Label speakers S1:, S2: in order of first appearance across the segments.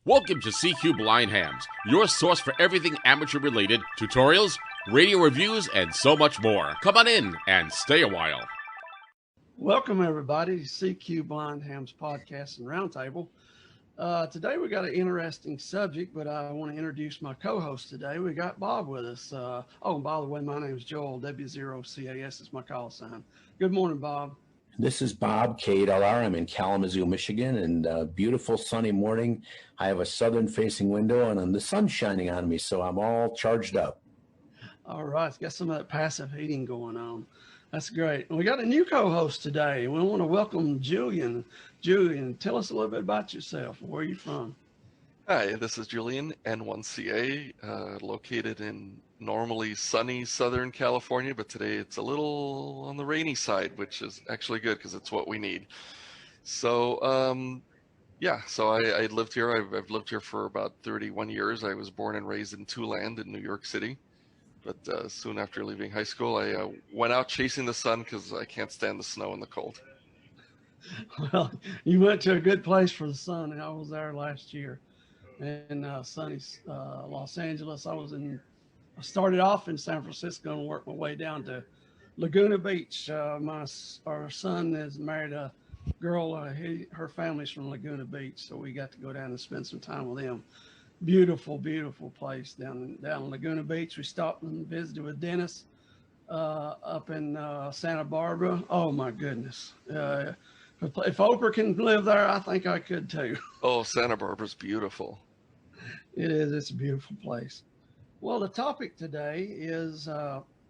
S1: Welcome to CQ Blind Hams, your source for everything amateur related, tutorials, radio reviews, and so much more. Come on in and stay a while.
S2: Welcome everybody to CQ Blind Hams podcast and roundtable. Today we got an interesting subject, but I want to introduce my co-host today. We got Bob with us. And by the way, my name is Joel. W0CAS is my call sign. Good morning, Bob.
S3: This is Bob, K8LR. I'm in Kalamazoo, Michigan, and a beautiful sunny morning. I have a southern-facing window, and the sun's shining on me, so I'm all charged up.
S2: All right, got some of that passive heating going on. That's great. We got a new co-host today. We want to welcome Julian. Julian, tell us a little bit about yourself. Where are you from?
S4: Hi, this is Julian, N1CA, located in normally sunny Southern California, but today it's a little on the rainy side, which is actually good because it's what we need. So, I lived here. I've lived here for about 31 years. I was born and raised in Tuland in New York City. But soon after leaving high school, I went out chasing the sun because I can't stand the snow and the cold.
S2: Well, you went to a good place for the sun, and I was there last year in sunny Los Angeles. I started off in San Francisco and worked my way down to Laguna Beach. Our son is married a girl. Her family's from Laguna Beach, so we got to go down and spend some time with them. Beautiful, beautiful place down in Laguna Beach. We stopped and visited with Dennis up in Santa Barbara. Oh my goodness! If Oprah can live there, I think I could too.
S4: Oh, Santa Barbara's beautiful.
S2: It is. It's a beautiful place. Well, the topic today is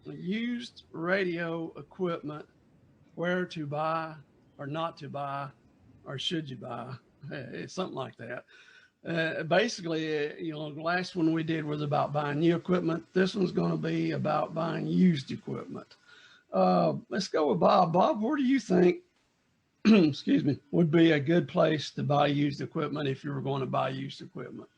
S2: used radio equipment, where to buy or not to buy, or should you buy? It's something like that. Basically, the last one we did was about buying new equipment. This one's going to be about buying used equipment. Let's go with Bob. Bob, where do you think, excuse me, would be a good place to buy used equipment if you were going to buy used equipment?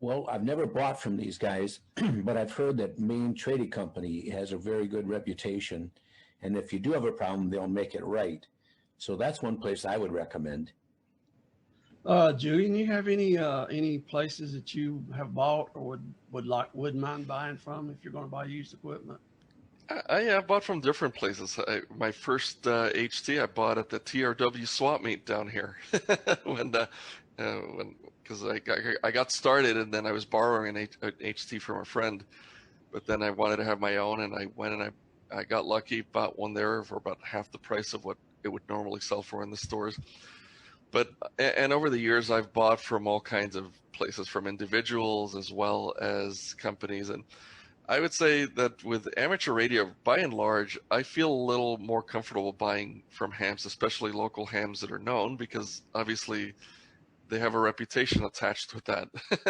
S3: Well, I've never bought from these guys, but I've heard that Main Trading Company has a very good reputation. And if you do have a problem, they'll make it right. So that's one place I would recommend.
S2: Julian, you have any places that you have bought or wouldn't mind buying from if you're going to buy used equipment?
S4: I have bought from different places. My first HT I bought at the TRW swap meet down here because I got started and then I was borrowing an HT from a friend, but then I wanted to have my own, and I went and I got lucky, bought one there for about half the price of what it would normally sell for in the stores. But over the years, I've bought from all kinds of places, from individuals as well as companies. And I would say that with amateur radio, by and large, I feel a little more comfortable buying from hams, especially local hams that are known, because obviously they have a reputation attached with that.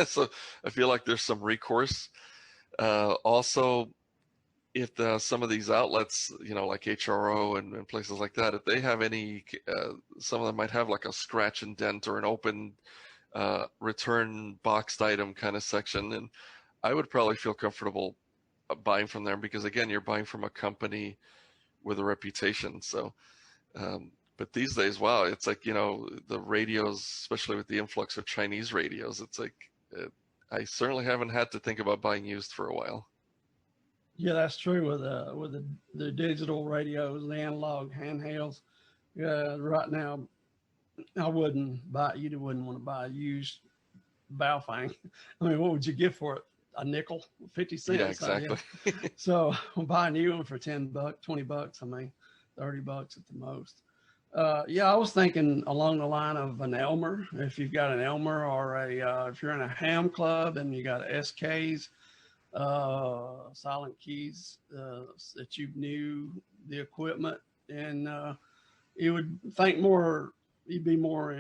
S4: So I feel like there's some recourse. Also, if some of these outlets, like HRO and places like that, if they have any, some of them might have like a scratch and dent or an open return boxed item kind of section. And I would probably feel comfortable buying from them because, again, you're buying from a company with a reputation. So, but these days, wow, it's like, the radios, especially with the influx of Chinese radios, it's like, I certainly haven't had to think about buying used for a while.
S2: Yeah, that's true with the digital radios, the analog handhelds. Right now, you wouldn't want to buy a used Baofeng. I mean, what would you get for it? A nickel, 50 cents.
S4: Yeah, exactly.
S2: So I'm buying a new one for $10, $20. I mean, $30 at the most. I was thinking along the line of an Elmer. If you've got an Elmer, or if you're in a ham club and you got SKs, silent keys, that you knew the equipment, and you would think more, you'd be more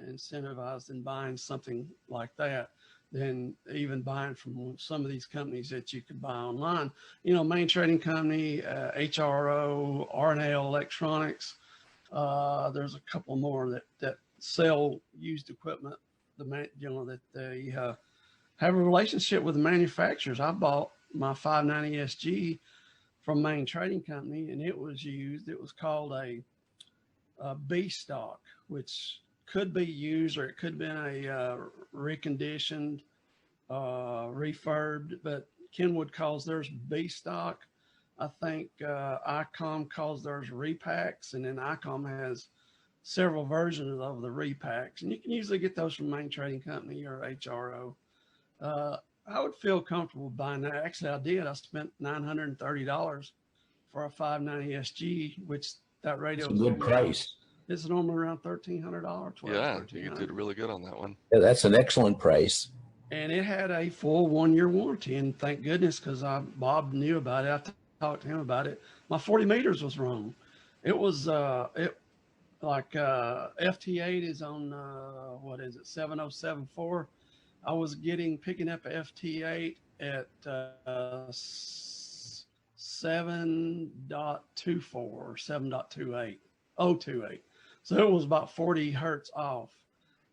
S2: incentivized in buying something like that than even buying from some of these companies that you could buy online. Main Trading Company, HRO, R&L Electronics. There's a couple more that sell used equipment. That they have a relationship with the manufacturers. I bought my 590 SG from Main Trading Company, and it was used. It was called a B stock, which could be used, or it could have been a reconditioned, refurbed, but Kenwood calls theirs B stock. I think ICOM calls theirs repacks, and then ICOM has several versions of the repacks, and you can usually get those from Main Trading Company or HRO. I would feel comfortable buying that. Actually, I did. I spent $930 for a 590 SG, which that radio
S3: is a good price.
S2: It's normally around $1,300.
S4: Yeah, you did really good on that one.
S3: Yeah, that's an excellent price.
S2: And it had a full 1-year warranty, and thank goodness, because Bob knew about it. I talked to him about it. My 40 meters was wrong. It was FT8 is on what is it, 7074. I was picking up FT8 at 7.24 or 7.28, 028. So it was about 40 hertz off,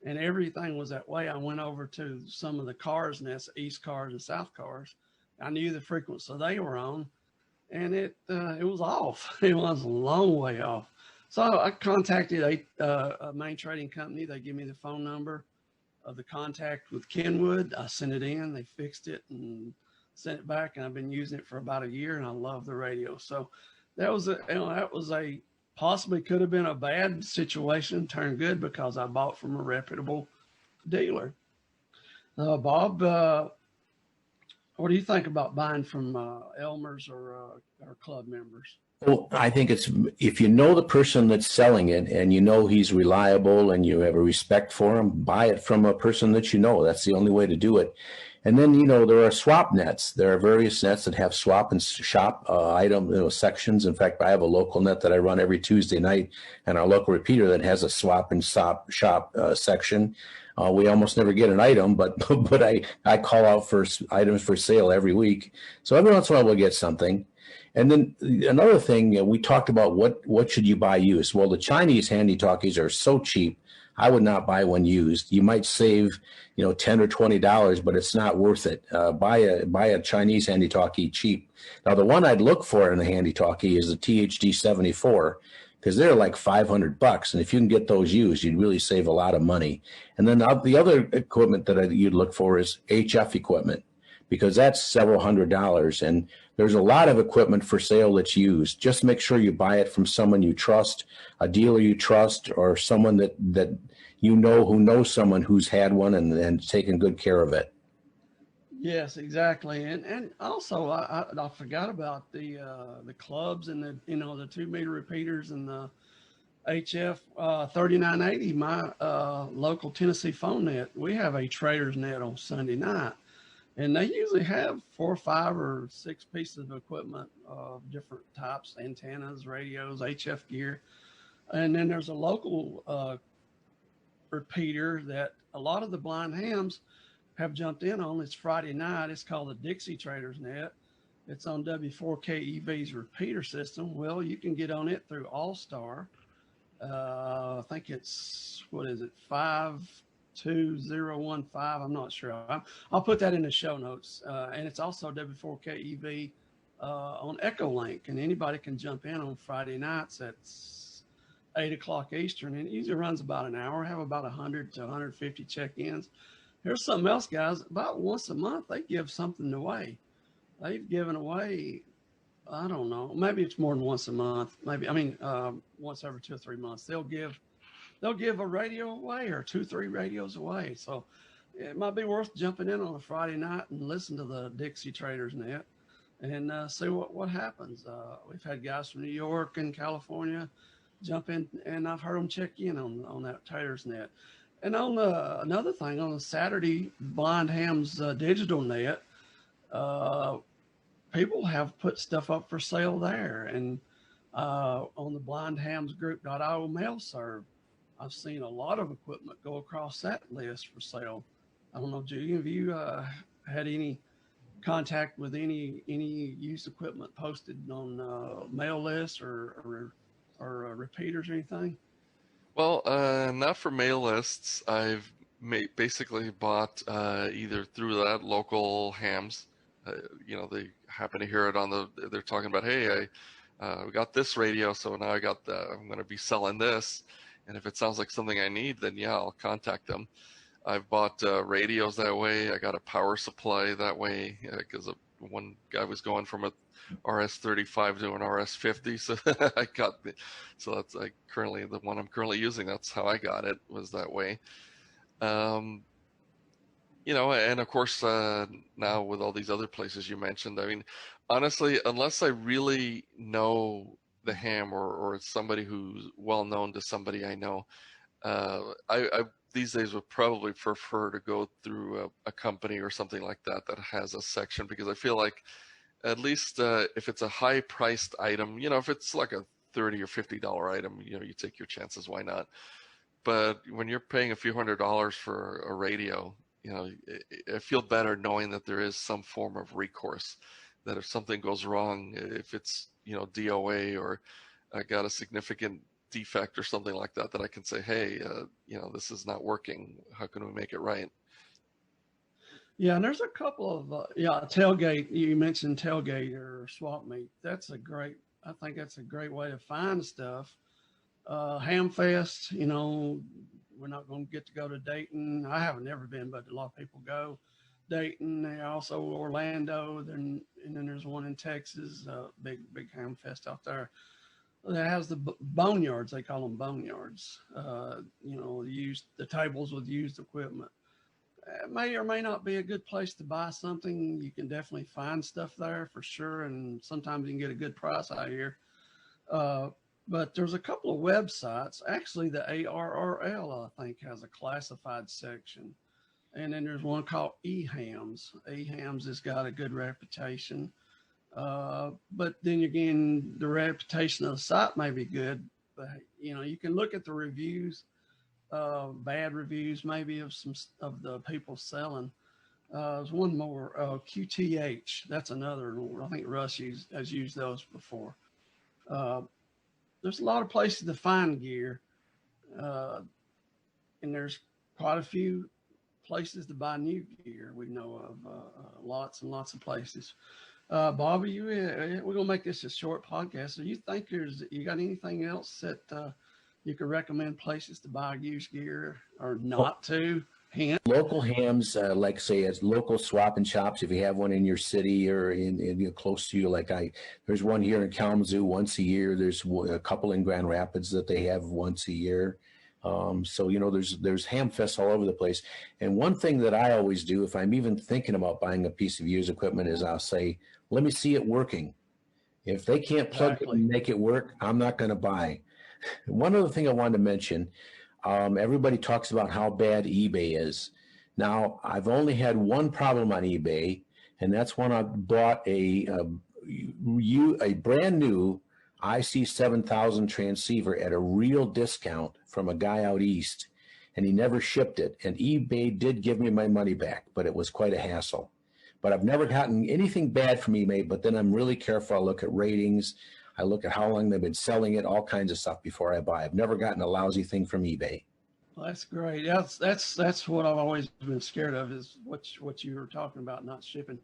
S2: and everything was that way. I went over to some of the cars nets, East cars and South cars. I knew the frequency they were on, and it was off. It was a long way off. So I contacted a Main Trading Company. They give me the phone number of the contact with Kenwood. I sent it in, they fixed it and sent it back, and I've been using it for about a year, and I love the radio. So that was a possibly could have been a bad situation, turned good because I bought from a reputable dealer. Bob, what do you think about buying from Elmer's or club members?
S3: Well, I think it's, if you know the person that's selling it and you know he's reliable and you have a respect for him, buy it from a person that you know. That's the only way to do it. And then, there are swap nets. There are various nets that have swap and shop item sections. In fact, I have a local net that I run every Tuesday night, and our local repeater that has a swap and shop section. We almost never get an item, but I call out for items for sale every week. So every once in a while we'll get something. And then another thing, we talked about what should you buy used? Well, the Chinese handy talkies are so cheap. I would not buy one used. You might save, $10 or $20, but it's not worth it. Buy a Chinese handy talkie cheap. Now, the one I'd look for in a handy talkie is the THD 74, because they're like $500, and if you can get those used, you'd really save a lot of money. And then the other equipment that you'd look for is HF equipment, because that's several $100s, and there's a lot of equipment for sale that's used. Just make sure you buy it from someone you trust, a dealer you trust, or someone that who knows someone who's had one and taken good care of it.
S2: Yes, exactly. And also I forgot about the clubs and the 2-meter repeaters and the HF 3980, my local Tennessee phone net. We have a Traders net on Sunday night. And they usually have 4 or 5 or 6 pieces of equipment of different types, antennas, radios, HF gear. And then there's a local repeater that a lot of the blind hams have jumped in on. It's Friday night. It's called the Dixie Traders net. It's on W4KEV's repeater system. Well, you can get on it through Allstar. I think it's, 52015. I'm not sure. I'll put that in the show notes. And it's also W4KEV on EchoLink, and anybody can jump in on Friday nights at 8 o'clock Eastern, and it usually runs about an hour. Have about 100 to 150 check-ins. Here's something else, guys. About once a month, they give something away. They've given away, I don't know, maybe it's more than once a month. Once every 2 or 3 months, they'll give a radio away, or 2, 3 radios away. So it might be worth jumping in on a Friday night and listen to the Dixie Traders net and see what happens. We've had guys from New York and California jump in, and I've heard them check in on that Traders net. And on another thing, on the Saturday Blind Hams digital net, people have put stuff up for sale there. And on the blindhamsgroup.io mail serve, I've seen a lot of equipment go across that list for sale. I don't know, Julian, have you had any contact with any used equipment posted on mail lists or repeaters or anything?
S4: Well, not for mail lists. I've basically bought either through that local hams. They happen to hear it they're talking about, hey, we got this radio, so now I'm going to be selling this. And if it sounds like something I need, then yeah, I'll contact them. I've bought radios that way. I got a power supply that way because one guy was going from a RS-35 to an RS-50, so so that's currently the one I'm currently using. That's how I got it, was that way. You know, and of course now with all these other places you mentioned, I mean, honestly, unless I really know the ham or it's somebody who's well known to somebody I know, I these days would probably prefer to go through a company or something like that has a section, because I feel like at least if it's a high priced item, you know, if it's like a $30 or $50 item, you know, you take your chances, why not? But when you're paying a few $100s for a radio, you know, I feel better knowing that there is some form of recourse, that if something goes wrong, if it's, you know, DOA or I got a significant defect or something like that, that I can say, hey, you know, this is not working. How can we make it right?
S2: Yeah, and there's a couple of tailgate. You mentioned tailgate or swap meet. I think that's a great way to find stuff. Hamfest, you know, we're not going to get to go to Dayton. I haven't never been, but a lot of people go. Dayton, and also Orlando, and then there's one in Texas, big Hamfest out there. That has the boneyards. They call them boneyards. You know, the tables with used equipment. It may or may not be a good place to buy something. You can definitely find stuff there for sure, and sometimes you can get a good price out here. But there's a couple of websites. Actually, the ARRL, I think, has a classified section. And then there's one called eHams. eHams has got a good reputation. But then again, the reputation of the site may be good, but you know, you can look at the reviews, bad reviews maybe of some of the people selling. There's one more, QTH. That's another. I think Russ has used those before. There's a lot of places to find gear, and there's quite a few places to buy new gear. We know of lots and lots of places. Bobby, we're gonna make this a short podcast. So you think you got anything else that you could recommend places to buy used gear or not to?
S3: Local hams, like say, as local swap and shops, if you have one in your city or in close to you, there's one here in Kalamazoo once a year. There's a couple in Grand Rapids that they have once a year. So, you know, there's ham fests all over the place. And one thing that I always do, if I'm even thinking about buying a piece of used equipment, is I'll say, let me see it working. If they can't plug it and make it work, I'm not going to buy. One other thing I wanted to mention, everybody talks about how bad eBay is. Now, I've only had one problem on eBay, and that's when I bought a brand new IC7000 transceiver at a real discount from a guy out east, and he never shipped it. And eBay did give me my money back, but it was quite a hassle. But I've never gotten anything bad from eBay, but then I'm really careful. I look at ratings. I look at how long they've been selling it, all kinds of stuff before I buy. I've never gotten a lousy thing from eBay.
S2: Well, that's great. That's what I've always been scared of, is what you were talking about, not shipping.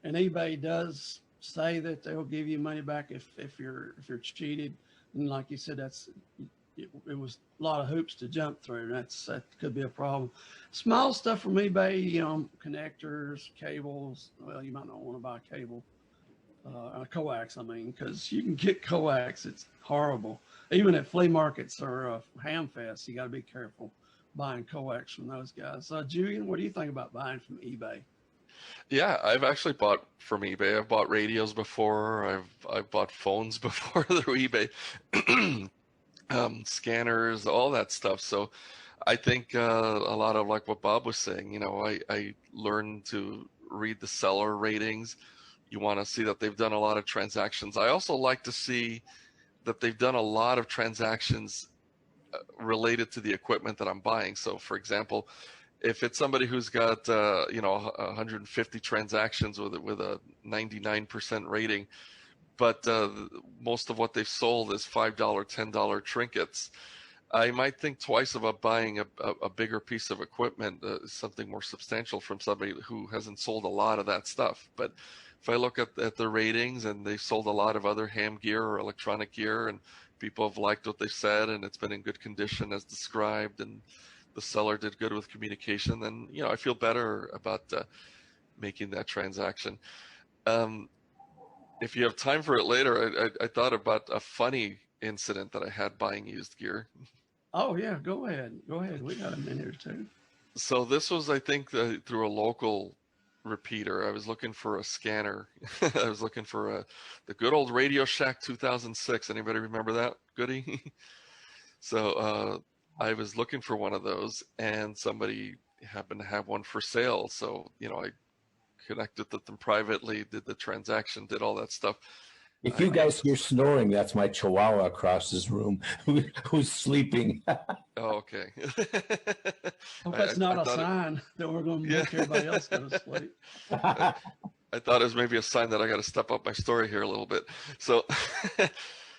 S2: And eBay does say that they'll give you money back if you're cheated. And like you said, it was a lot of hoops to jump through. That could be a problem. Small stuff from eBay, you know, connectors, cables. Well, you might not want to buy a cable. Coax, I mean, because you can get coax. It's horrible. Even at flea markets or ham fests, you got to be careful buying coax from those guys. Julian, what do you think about buying from eBay?
S4: Yeah, I've actually bought from eBay. I've bought radios before. I've bought phones before through eBay, scanners, all that stuff. So I think a lot of like what Bob was saying, you know, I learned to read the seller ratings. You want to see that they've done a lot of transactions. I also like to see that they've done a lot of transactions related to the equipment that I'm buying. So for example, if it's somebody who's got, 150 transactions with a 99% rating, but most of what they've sold is $5, $10 trinkets, I might think twice about buying a bigger piece of equipment, something more substantial from somebody who hasn't sold a lot of that stuff. But if I look at the ratings and they sold a lot of other ham gear or electronic gear and people have liked what they said and it's been in good condition as described, and the seller did good with communication, then, you know, I feel better about making that transaction. If you have time for it later, I thought about a funny incident that I had buying used gear.
S2: Oh yeah, go ahead. We got a minute or two.
S4: So this was, I think, through a local repeater. I was looking for a scanner. I was looking for the good old Radio Shack 2006. Anybody remember that goodie? So I was looking for one of those, and somebody happened to have one for sale. So, you know, I connected with them privately, did the transaction, did all that stuff.
S3: If you guys hear snoring, that's my chihuahua across this room who's sleeping.
S4: Oh, okay.
S2: Hope that's not a sign that we're going to make everybody else go to sleep.
S4: I thought it was maybe a sign that I got to step up my story here a little bit. So,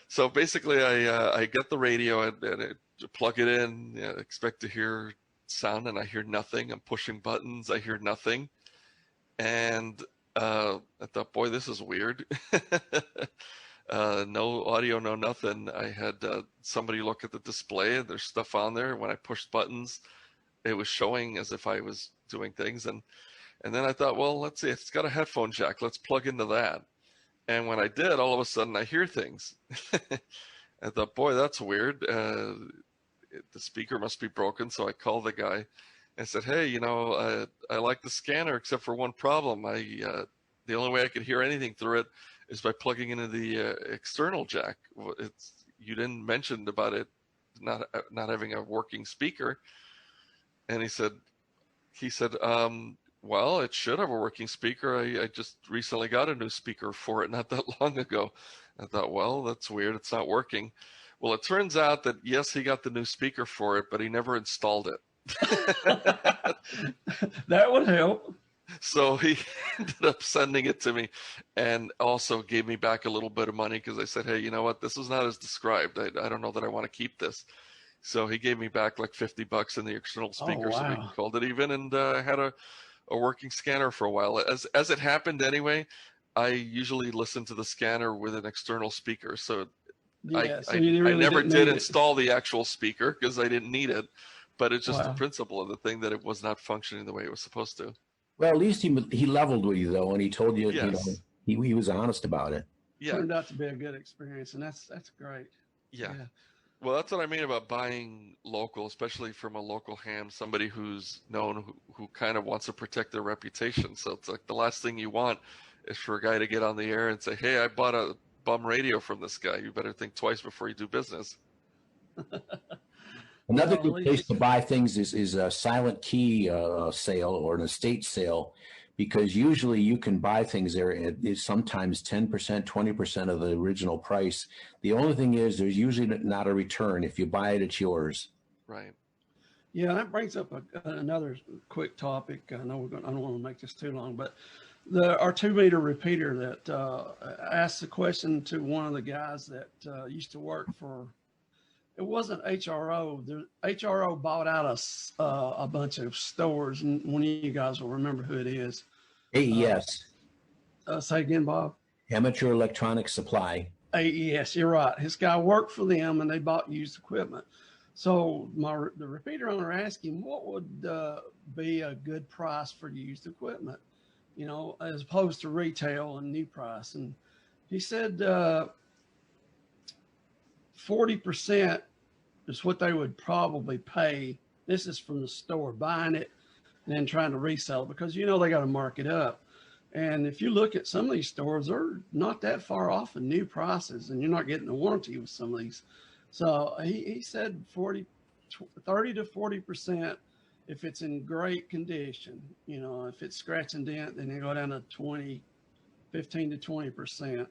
S4: so basically, I get the radio and I plug it in, expect to hear sound, and I hear nothing. I'm pushing buttons, I hear nothing. And I thought, boy, this is weird. No audio, no nothing. I had somebody look at the display, and there's stuff on there. When I pushed buttons, it was showing as if I was doing things. And then I thought, well, let's see, it's got a headphone jack. Let's plug into that. And when I did, all of a sudden I hear things. I thought, boy, that's weird. The speaker must be broken. So I called the guy. I said, hey, you know, I like the scanner except for one problem. The only way I could hear anything through it is by plugging into the external jack. You didn't mention about it not having a working speaker. And he said, well, it should have a working speaker. I just recently got a new speaker for it not that long ago. I thought, well, that's weird. It's not working. Well, it turns out that, yes, he got the new speaker for it, but he never installed it.
S2: That would help.
S4: So he ended up sending it to me, and also gave me back a little bit of money because I said, hey, you know what, this is not as described. I don't know that I want to keep this. So he gave me back like $50 in the external speaker.
S2: Oh, wow.
S4: So we called it even, and I had a working scanner for a while. As it happened anyway, I usually listen to the scanner with an external speaker. So
S2: Yeah,
S4: I never did install the actual speaker because I didn't need it. But it's just the principle of the thing that it was not functioning the way it was supposed to.
S3: Well, at least he leveled with you, though, and he told you,
S4: yes.
S3: You know, he was honest about it.
S2: Yeah. Turned out to be a good experience, and that's great.
S4: Yeah. Well, that's what I mean about buying local, especially from a local ham, somebody who's known, who kind of wants to protect their reputation. So it's like the last thing you want is for a guy to get on the air and say, hey, I bought a bum radio from this guy. You better think twice before you do business.
S3: Another good place to buy things is a silent key sale or an estate sale, because usually you can buy things there at sometimes 10%, 20% of the original price. The only thing is there's usually not a return. If you buy it, it's yours.
S4: Right.
S2: Yeah, that brings up another quick topic. I know I don't want to make this too long, but our 2-meter repeater that asked the question to one of the guys that used to work for. It wasn't HRO. The HRO bought out a bunch of stores, and one of you guys will remember who it is.
S3: AES.
S2: Say again, Bob.
S3: Amateur Electronic Supply.
S2: AES, you're right. His guy worked for them, and they bought used equipment. So the repeater owner asked him, what would be a good price for used equipment, you know, as opposed to retail and new price? And he said 40% is what they would probably pay. This is from the store, buying it and then trying to resell it, because, you know, they got to mark it up. And if you look at some of these stores, they're not that far off in new prices, and you're not getting a warranty with some of these. So he said 30 to 40% if it's in great condition. You know, if it's scratch and dent, then you go down to 15 to 20%.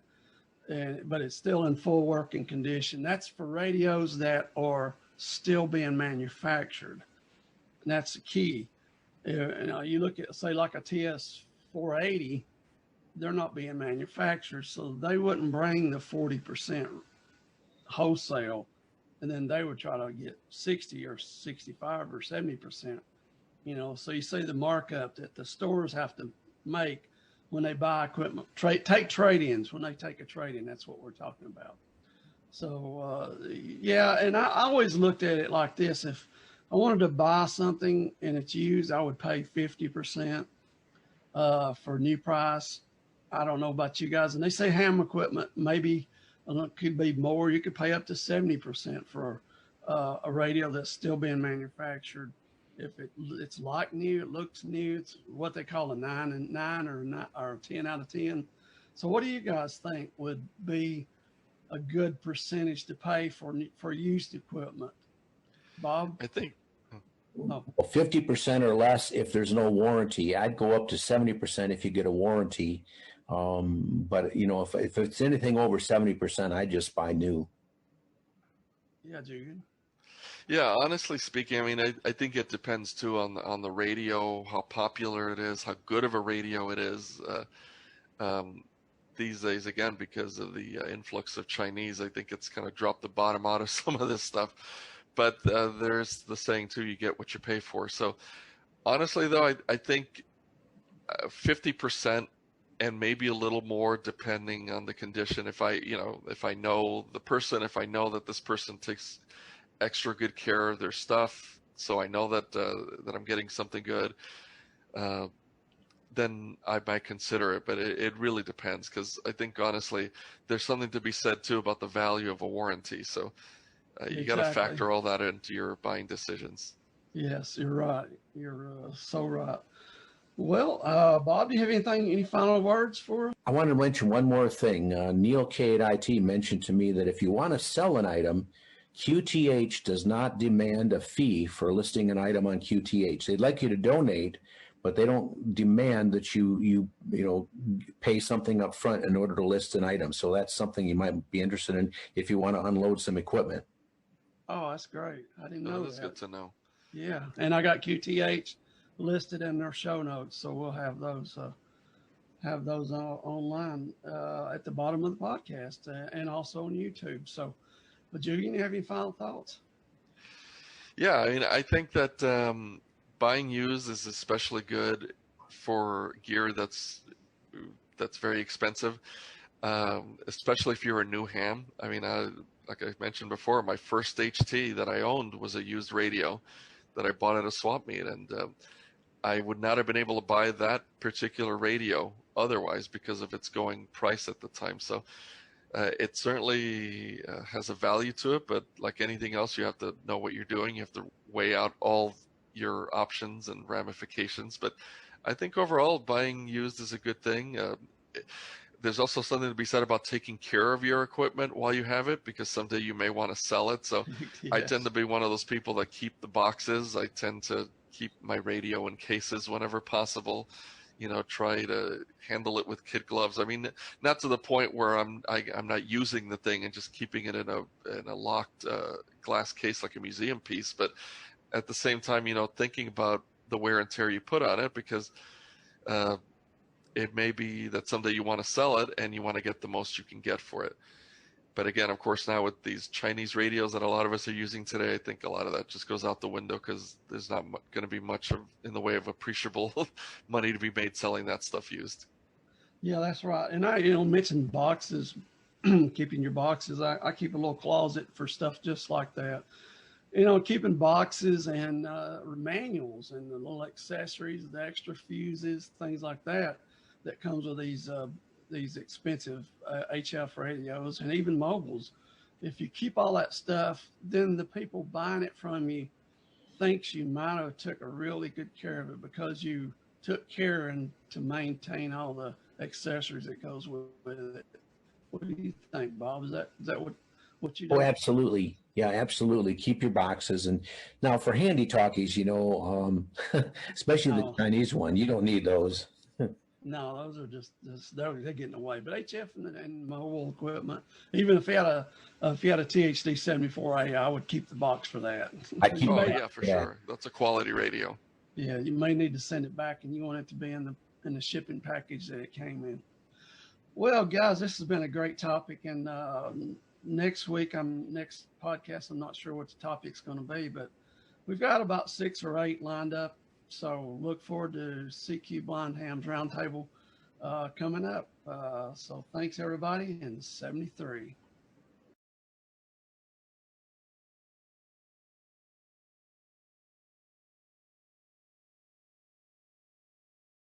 S2: But it's still in full working condition. That's for radios that are still being manufactured. And that's the key. You know, you look at, say, like a TS480, they're not being manufactured, so they wouldn't bring the 40% wholesale, and then they would try to get 60 or 65 or 70%. You know, so you see the markup that the stores have to make when they buy equipment. Take trade-ins. When they take a trade-in, that's what we're talking about. So, yeah, and I always looked at it like this. If I wanted to buy something and it's used, I would pay 50% for new price. I don't know about you guys. And they say ham equipment, maybe it could be more. You could pay up to 70% for a radio that's still being manufactured. If it's like new, it looks new, it's what they call a 9 or 10 out of 10. So what do you guys think would be a good percentage to pay for used equipment? Bob?
S4: I think
S2: No.
S3: Well, 50% or less if there's no warranty. I'd go up to 70% if you get a warranty. But you know, if it's anything over 70%, I just buy new.
S2: Yeah, Julian.
S4: Yeah, honestly speaking, I mean, I think it depends too on the radio, how popular it is, how good of a radio it is. These days, again, because of the influx of Chinese, I think it's kind of dropped the bottom out of some of this stuff. But there's the saying too, you get what you pay for. So honestly, though, I think 50% and maybe a little more depending on the condition. If I know the person, if I know that this person takes extra good care of their stuff, so I know that that I'm getting something good, then I might consider it. But it really depends, because I think honestly there's something to be said too about the value of a warranty. So you got to factor all that into your buying decisions.
S2: Yes, you're right. You're so right. Well, Bob, do you have any final words for us?
S3: I want to mention one more thing. Neil K at IT mentioned to me that if you want to sell an item, QTH does not demand a fee for listing an item on QTH. They'd like you to donate, but they don't demand that you pay something up front in order to list an item. So that's something you might be interested in if you want to unload some equipment.
S2: Oh, that's great. I didn't know that.
S4: That's good to know.
S2: Yeah, and I got QTH listed in their show notes, so we'll have those online at the bottom of the podcast and also on YouTube. So, but Julian, you have any final thoughts?
S4: Yeah, I mean, I think that buying used is especially good for gear that's very expensive, especially if you're a new ham. I mean, like I mentioned before, my first HT that I owned was a used radio that I bought at a swap meet, and I would not have been able to buy that particular radio otherwise because of its going price at the time. So it certainly has a value to it, but like anything else, you have to know what you're doing. You have to weigh out all your options and ramifications. But I think overall, buying used is a good thing. There's also something to be said about taking care of your equipment while you have it, because someday you may want to sell it. So yes. I tend to be one of those people that keep the boxes. I tend to keep my radio in cases whenever possible. Try to handle it with kid gloves. I mean, not to the point where I'm not using the thing and just keeping it in a locked glass case like a museum piece, but at the same time, thinking about the wear and tear you put on it, because it may be that someday you want to sell it and you want to get the most you can get for it. But again, of course, now with these Chinese radios that a lot of us are using today, I think a lot of that just goes out the window, because there's not going to be much in the way of appreciable money to be made selling that stuff used.
S2: Yeah, that's right. And I, mentioned boxes, keeping your boxes. I keep a little closet for stuff just like that. Keeping boxes and manuals and the little accessories, the extra fuses, things like that comes with these expensive HF radios and even mobiles. If you keep all that stuff, then the people buying it from you thinks you might have took a really good care of it because you took care and to maintain all the accessories that goes with it. What do you think, Bob? Is that what you do?
S3: Oh, absolutely. Yeah, absolutely. Keep your boxes. And now for handy talkies, especially the Chinese one, you don't need those.
S2: No, those are just they're getting away. But HF and mobile equipment, even if you had a THD 74A, I would keep the box for that.
S4: Sure. That's a quality radio.
S2: Yeah, you may need to send it back, and you want it to be in the shipping package that it came in. Well, guys, this has been a great topic, and next podcast, I'm not sure what the topic's going to be, but we've got about 6 or 8 lined up. So look forward to CQ Blind Ham's Roundtable coming up. So thanks, everybody, and 73.